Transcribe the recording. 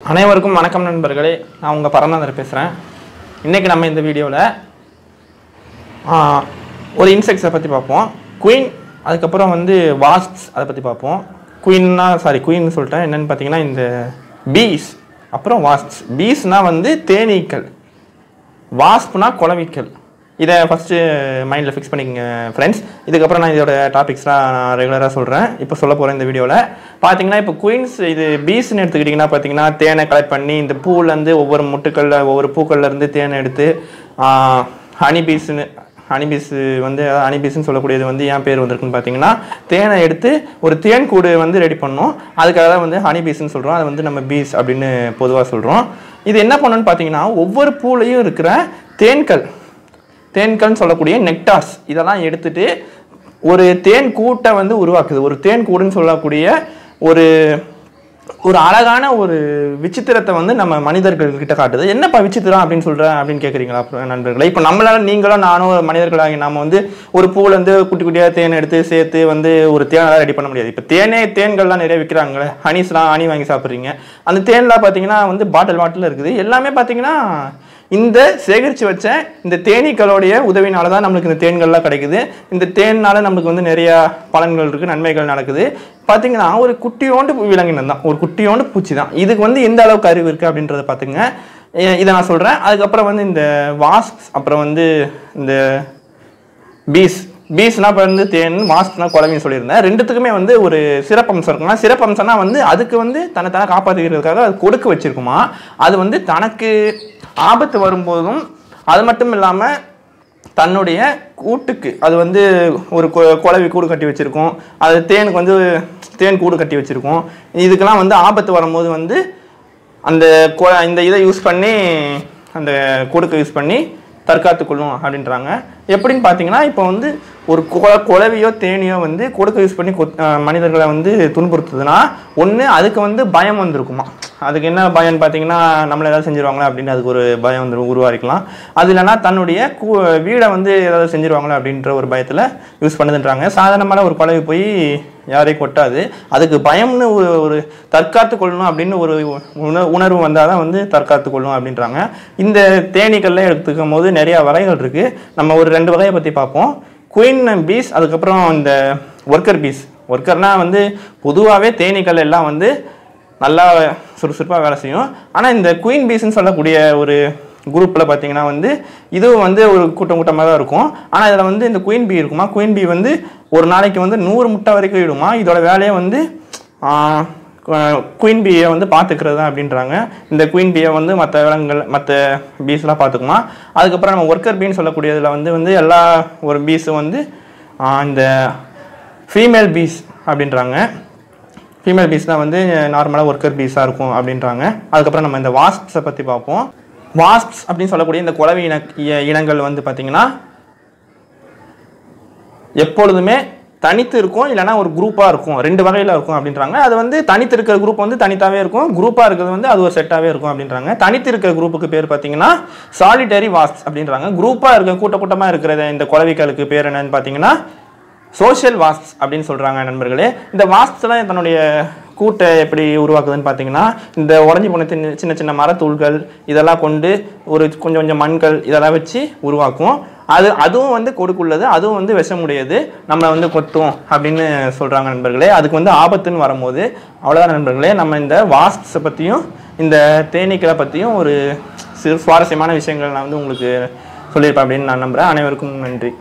அனைவருக்கும் வணக்கம் நண்பர்களே. நான் உங்கள் பரந்தாந்தர் பேசுகிறேன். இன்றைக்கி நம்ம இந்த வீடியோவில் ஒரு இன்செக்ட்ஸை பற்றி பார்ப்போம். குயின், அதுக்கப்புறம் வாஸ்ப்ஸ் அதை பற்றி பார்ப்போம். குயின்னு சொல்லிட்டேன். என்னென்னு பார்த்தீங்கன்னா இந்த பீஸ், அப்புறம் வாஸ்ப்ஸ். பீஸ்னால் தேனீக்கள், வாஸ்ப்னா குளவிக்கள். இதை ஃபஸ்ட்டு மைண்டில் ஃபிக்ஸ் பண்ணிக்கங்க ஃப்ரெண்ட்ஸ். இதுக்கப்புறம் நான் இதோட டாபிக்ஸ்லாம் நான் ரெகுலராக சொல்கிறேன். இப்போ சொல்ல போகிறேன் இந்த வீடியோவில். பார்த்தீங்கன்னா இப்போ குயின்ஸ், இது பீஸ்ன்னு எடுத்துக்கிட்டிங்கன்னா பார்த்தீங்கன்னா தேனை கலெக்ட் பண்ணி இந்த பூவிலேருந்து ஒவ்வொரு முட்டுக்களில் ஒவ்வொரு பூக்கள்லேருந்து தேனை எடுத்து ஹனிபீஸ்ன்னு ஹனிபீஸ்ன்னு சொல்லக்கூடியது ஏன் பேர் வந்திருக்குன்னு பார்த்தீங்கன்னா தேனை எடுத்து ஒரு தேன் கூடு ரெடி பண்ணோம். அதுக்காக தான் ஹனிபீஸ்ன்னு சொல்கிறோம். அதை நம்ம பீஸ் அப்படின்னு பொதுவாக சொல்கிறோம். இது என்ன பண்ணணும்னு பார்த்தீங்கன்னா ஒவ்வொரு பூலையும் இருக்கிற தேன்கள்னு சொல்லக்கூடிய நெக்டார்ஸ் இதெல்லாம் எடுத்துட்டு ஒரு தேன் கூட்டை உருவாக்குது. ஒரு தேன் கூடுன்னு சொல்லக்கூடிய ஒரு ஒரு அழகான ஒரு விசித்திரத்தை நம்ம மனிதர்கள்கிட்ட காட்டுது. என்னப்பா விசித்திரம் அப்படின்னு கேட்குறீங்களா நண்பர்களே? இப்போ நீங்களும் நானும் மனிதர்களாகி நாம் ஒரு பூலேருந்து குட்டி குட்டியாக தேன் எடுத்து சேர்த்து ஒரு தேனெல்லாம் ரெடி பண்ண முடியாது. இப்போ தேன்கள்லாம் நிறைய விற்கிறாங்களே, ஹனி வாங்கி சாப்பிட்றீங்க. அந்த தேன்லாம் பார்த்தீங்கன்னா பாட்டில் இருக்குது. எல்லாமே பார்த்தீங்கன்னா இந்த சேகரித்து வச்ச இந்த தேனீக்களுடைய உதவினால தான் நம்மளுக்கு இந்த தேன்கள்லாம் கிடைக்குது. இந்த தேனால் நம்மளுக்கு நிறையா பலன்கள் இருக்குது, நன்மைகள் நடக்குது. பார்த்தீங்கன்னா ஒரு குட்டியோண்டு விலங்கினம் தான், ஒரு குட்டியோண்டு பூச்சி தான். இதுக்கு எந்த அளவுக்கு அறிவு இருக்குது அப்படின்றத பார்த்துங்க. இதை நான் சொல்கிறேன். அதுக்கப்புறம் இந்த வாஸ்ப்ஸ், அப்புறம் இந்த பீஸ்னா இப்போ தேன், வாஸ்ப்னா குளவின்னு சொல்லியிருந்தேன். ரெண்டுத்துக்குமே ஒரு சிறப்பம்சம் இருக்குன்னா, சிறப்பம்சம்னா அதுக்கு தன்னை காப்பாற்றிக்கிறதுக்காக அது கொடுக்க வச்சிருக்குமா. அது தனக்கு ஆபத்து வரும்போதும், அது மட்டும் இல்லாமல் தன்னுடைய கூட்டுக்கு அது ஒரு குளவி கூடு கட்டி வச்சுருக்கும். அது தேனுக்கு தேன் கூடு கட்டி வச்சுருக்கும். இதுக்கெல்லாம் ஆபத்து வரும்போது இந்த இதை யூஸ் பண்ணி, அந்த கூடுக்கு யூஸ் பண்ணி தற்காத்துக்கொள்ளும் அப்படின்றாங்க. எப்படின்னு பார்த்தீங்கன்னா இப்போ ஒரு குளவியோ தேனியோ கொடுக்க யூஸ் பண்ணி மனிதர்களை துன்புறுத்துதுன்னா ஒன்று அதுக்கு பயம் வந்திருக்குமா. அதுக்கு என்ன பயம்னு பார்த்தீங்கன்னா நம்மளை ஏதாவது செஞ்சுருவாங்களா அப்படின்னு அதுக்கு ஒரு பயம் உருவாக்கிக்கலாம். அது இல்லைன்னா தன்னுடைய வீடை ஏதாவது செஞ்சுருவாங்களா அப்படின்ற ஒரு பயத்தில் யூஸ் பண்ணுதுன்றாங்க. சாதாரணமான ஒரு குளவி போய் யாரையும் கொட்டாது. அதுக்கு பயம்னு ஒரு தற்காத்து கொள்ளணும் அப்படின்னு ஒரு உணர்வு வந்தால் தான் தற்காத்து கொள்ளும் அப்படின்றாங்க. இந்த தேனீக்கள்லாம் எடுத்துக்கும் போது நிறையா வகைகள் இருக்குது. நம்ம ஒரு 2 வகையை பற்றி பார்ப்போம். குயின் பீஸ், அதுக்கப்புறம் இந்த ஒர்க்கர் பீஸ். ஒர்க்கர்னால் பொதுவாகவே தேனீக்கள் எல்லாம் நல்லா சுறுசுறுப்பாக வேலை செய்யும். ஆனால் இந்த குயின் பீஸ்ன்னு சொல்லக்கூடிய ஒரு குரூப்பில் பார்த்தீங்கன்னா இதுவும் ஒரு கூட்டமாக தான் இருக்கும். ஆனால் இதில் இந்த குயின் பீ இருக்குமா. குயின் பீ ஒரு நாளைக்கு 100 முட்டை வரைக்கும் இடுமா. இதோட வேலையை குயின் பீயை பார்த்துக்கிறது தான் அப்படின்றாங்க. இந்த குயின் பீயை மற்ற விலங்குகள், மற்ற பீஸ்லாம் பார்த்துக்குமா. அதுக்கப்புறம் நம்ம ஒர்க்கர் பீன்னு சொல்லக்கூடியதில் எல்லா ஒரு பீஸும் இந்த ஃபீமேல் பீஸ் அப்படின்றாங்க. ஃபீமேல் பீஸ் தான் நார்மலாக ஒர்க்கர் பீஸாக இருக்கும் அப்படின்றாங்க. அதுக்கப்புறம் நம்ம இந்த வாஸ்ப்ஸை பற்றி பார்ப்போம். வாஸ்ப்ஸ் அப்படின்னு சொல்லக்கூடிய இந்த குளவி இனங்கள் பார்த்தீங்கன்னா எப்பொழுதுமே தனித்து இருக்கும், இல்லைனா ஒரு குரூப்பாக இருக்கும். 2 வகையில் இருக்கும் அப்படின்றாங்க. அது தனித்து இருக்கிற குரூப் தனித்தாகவே இருக்கும், குரூப்பாக இருக்கிறது அது ஒரு செட்டாகவே இருக்கும் அப்படின்றாங்க. தனித்து இருக்கிற குரூப்புக்கு பேர் பார்த்தீங்கன்னா சாலிட்டரி வாஸ்ப்ஸ் அப்படின்றாங்க. குரூப்பாக இருக்க கூட்டமாக இருக்கிற இந்த குளவிகளுக்கு பேர் என்னன்னு பார்த்தீங்கன்னா சோஷியல் வாஸ்ப்ஸ் அப்படின்னு சொல்கிறாங்க நண்பர்களே. இந்த வாஸ்ப்ஸ்லாம் தன்னுடைய கூட்டை எப்படி உருவாக்குதுன்னு பார்த்தீங்கன்னா இந்த உடஞ்சி போன சின்ன சின்ன மரத்தூள்கள் இதெல்லாம் கொண்டு ஒரு கொஞ்சம் மண்கள் இதெல்லாம் வச்சு உருவாக்கும். அதுவும் கொடுக்குள்ளது, அதுவும் விஷமுடையது, நம்மளை கொத்தும் அப்படின்னு சொல்கிறாங்க நண்பர்களே. அதுக்கு ஆபத்துன்னு வரும்போது அவ்வளோதான் நண்பர்களே. நம்ம இந்த வாஸ்ப்ஸை பற்றியும் இந்த தேனீக்களை பற்றியும் ஒரு சுவாரஸ்யமான விஷயங்கள் நான் உங்களுக்கு சொல்லியிருப்பேன் அப்படின்னு நான் நம்புகிறேன். அனைவருக்கும் நன்றி.